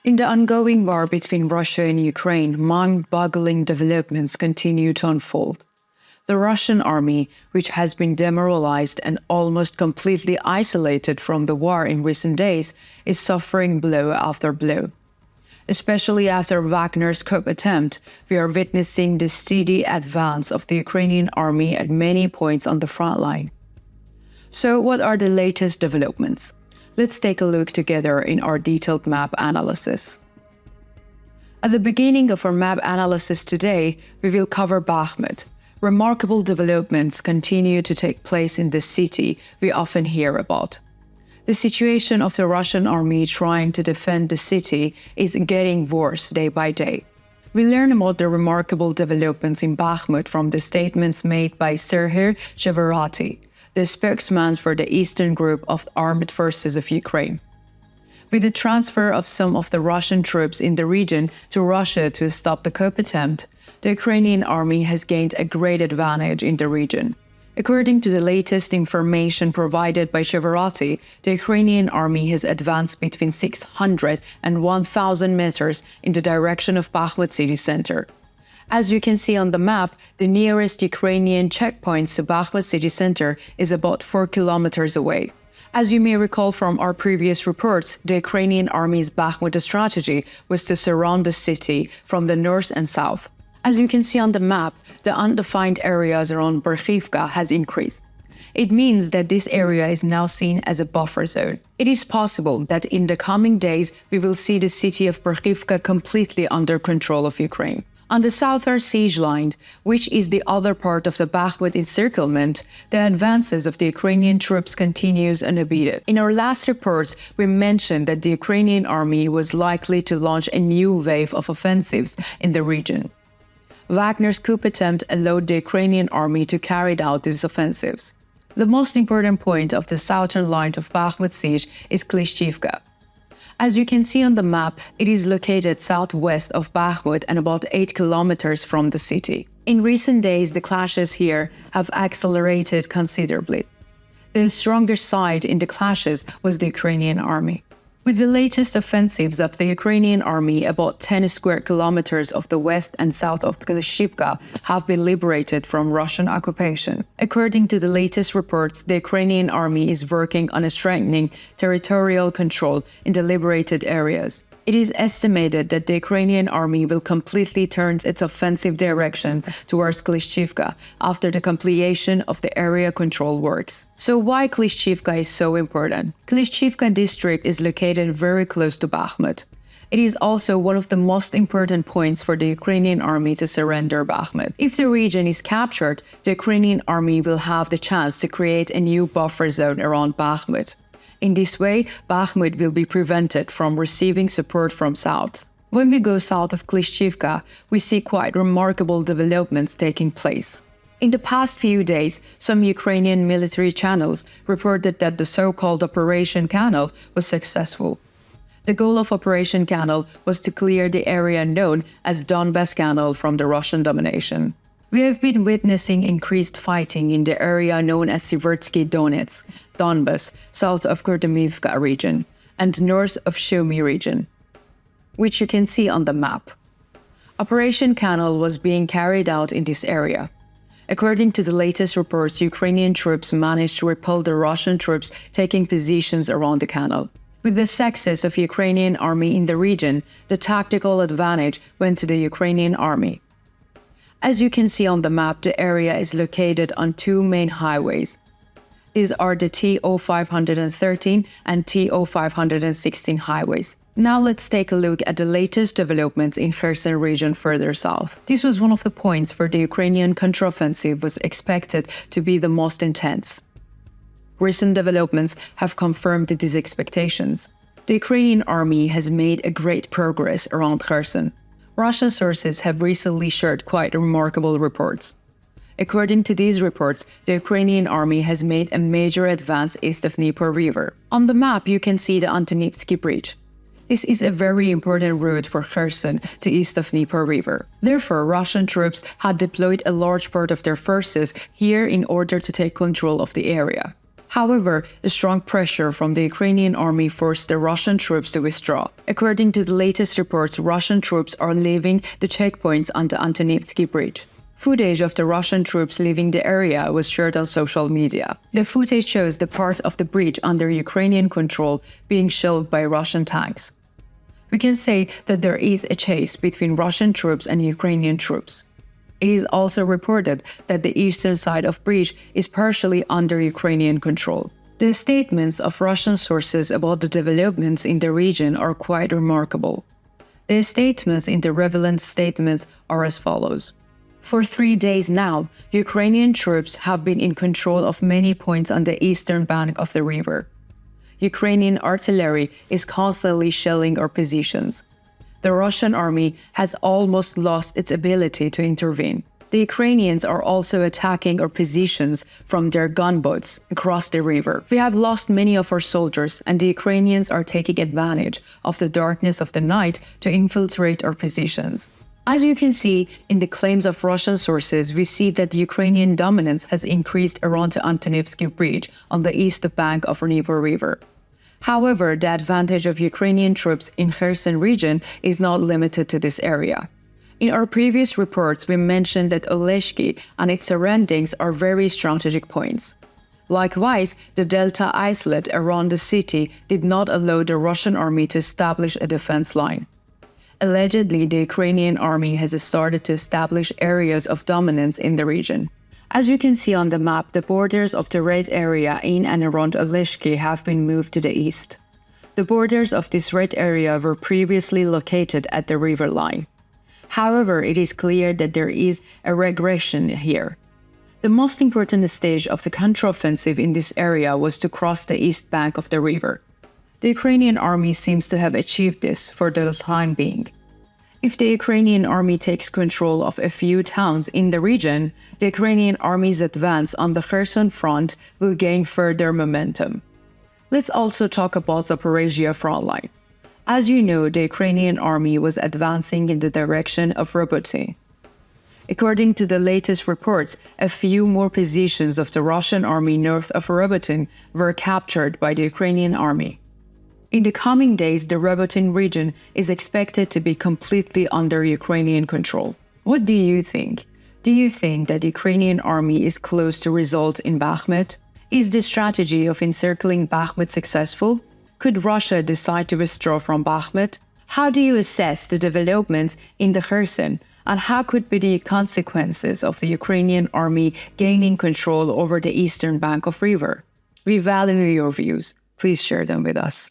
In the ongoing war between Russia and Ukraine, mind-boggling developments continue to unfold. The Russian army, which has been demoralized and almost completely isolated from the war in recent days, is suffering blow after blow. Especially after Wagner's coup attempt, we are witnessing the steady advance of the Ukrainian army at many points on the front line. So, what are the latest developments? Let's take a look together in our detailed map analysis. At the beginning of our map analysis today, we will cover Bakhmut. Remarkable developments continue to take place in this city we often hear about. The situation of the Russian army trying to defend the city is getting worse day by day. We learn about the remarkable developments in Bakhmut from the statements made by Serhii Cherevaty, the spokesman for the Eastern Group of the Armed Forces of Ukraine. With the transfer of some of the Russian troops in the region to Russia to stop the coup attempt, the Ukrainian army has gained a great advantage in the region. According to the latest information provided by Cherevaty, the Ukrainian army has advanced between 600 and 1,000 meters in the direction of Bakhmut city center. As you can see on the map, the nearest Ukrainian checkpoint to Bakhmut city center is about 4 kilometers away. As you may recall from our previous reports, the Ukrainian army's Bakhmut strategy was to surround the city from the north and south. As you can see on the map, the undefined areas around Bakhmut has increased. It means that this area is now seen as a buffer zone. It is possible that in the coming days we will see the city of Bakhmut completely under control of Ukraine. On the southern siege line, which is the other part of the Bakhmut encirclement, the advances of the Ukrainian troops continues unabated. In our last reports, we mentioned that the Ukrainian army was likely to launch a new wave of offensives in the region. Wagner's coup attempt allowed the Ukrainian army to carry out these offensives. The most important point of the southern line of Bakhmut siege is Klishchivka. As you can see on the map, it is located southwest of Bakhmut and about 8 kilometers from the city. In recent days, the clashes here have accelerated considerably. The stronger side in the clashes was the Ukrainian army. With the latest offensives of the Ukrainian army, about 10 square kilometers of the west and south of Klishchivka have been liberated from Russian occupation. According to the latest reports, the Ukrainian army is working on strengthening territorial control in the liberated areas. It is estimated that the Ukrainian army will completely turn its offensive direction towards Klishchivka after the completion of the area control works. So why Klishchivka is so important? Klishchivka district is located very close to Bakhmut. It is also one of the most important points for the Ukrainian army to surrender Bakhmut. If the region is captured, the Ukrainian army will have the chance to create a new buffer zone around Bakhmut. In this way, Bakhmut will be prevented from receiving support from south. When we go south of Klishchivka, we see quite remarkable developments taking place. In the past few days, some Ukrainian military channels reported that the so-called Operation Canal was successful. The goal of Operation Canal was to clear the area known as Donbas Canal from the Russian domination. We have been witnessing increased fighting in the area known as Siversky Donetsk, Donbas, south of Kurdimivka region, and north of Sumy region, which you can see on the map. Operation Canal was being carried out in this area. According to the latest reports, Ukrainian troops managed to repel the Russian troops taking positions around the canal. With the success of Ukrainian army in the region, the tactical advantage went to the Ukrainian army. As you can see on the map, the area is located on two main highways. These are the TO 513 and TO 516 highways. Now let's take a look at the latest developments in Kherson region further south. This was one of the points where the Ukrainian counteroffensive was expected to be the most intense. Recent developments have confirmed these expectations. The Ukrainian army has made a great progress around Kherson. Russian sources have recently shared quite remarkable reports. According to these reports, the Ukrainian army has made a major advance east of Dnieper River. On the map, you can see the Antonivsky Bridge. This is a very important route for Kherson to east of Dnieper River. Therefore, Russian troops had deployed a large part of their forces here in order to take control of the area. However, a strong pressure from the Ukrainian army forced the Russian troops to withdraw. According to the latest reports, Russian troops are leaving the checkpoints on the Antonivsky Bridge. Footage of the Russian troops leaving the area was shared on social media. The footage shows the part of the bridge under Ukrainian control being shelled by Russian tanks. We can say that there is a chase between Russian troops and Ukrainian troops. It is also reported that the eastern side of bridge is partially under Ukrainian control. The statements of Russian sources about the developments in the region are quite remarkable. The statements in the relevant statements are as follows. For 3 days now, Ukrainian troops have been in control of many points on the eastern bank of the river. Ukrainian artillery is constantly shelling our positions. The Russian army has almost lost its ability to intervene. The Ukrainians are also attacking our positions from their gunboats across the river. We have lost many of our soldiers, and the Ukrainians are taking advantage of the darkness of the night to infiltrate our positions. As you can see in the claims of Russian sources, we see that the Ukrainian dominance has increased around the Antonivsky Bridge on the east bank of Dnieper River. However, the advantage of Ukrainian troops in Kherson region is not limited to this area. In our previous reports, we mentioned that Oleshki and its surroundings are very strategic points. Likewise, the Delta Islet around the city did not allow the Russian army to establish a defense line. Allegedly, the Ukrainian army has started to establish areas of dominance in the region. As you can see on the map, the borders of the red area in and around Oleshki have been moved to the east. The borders of this red area were previously located at the river line. However, it is clear that there is a regression here. The most important stage of the counteroffensive in this area was to cross the east bank of the river. The Ukrainian army seems to have achieved this for the time being. If the Ukrainian army takes control of a few towns in the region, the Ukrainian army's advance on the Kherson front will gain further momentum. Let's also talk about Zaporizhia frontline. As you know, the Ukrainian army was advancing in the direction of Roboty. According to the latest reports, a few more positions of the Russian army north of Roboty were captured by the Ukrainian army. In the coming days, the Roboty region is expected to be completely under Ukrainian control. What do you think? Do you think that the Ukrainian army is close to result in Bakhmut? Is the strategy of encircling Bakhmut successful? Could Russia decide to withdraw from Bakhmut? How do you assess the developments in the Kherson, and how could be the consequences of the Ukrainian army gaining control over the eastern bank of river? We value your views. Please share them with us.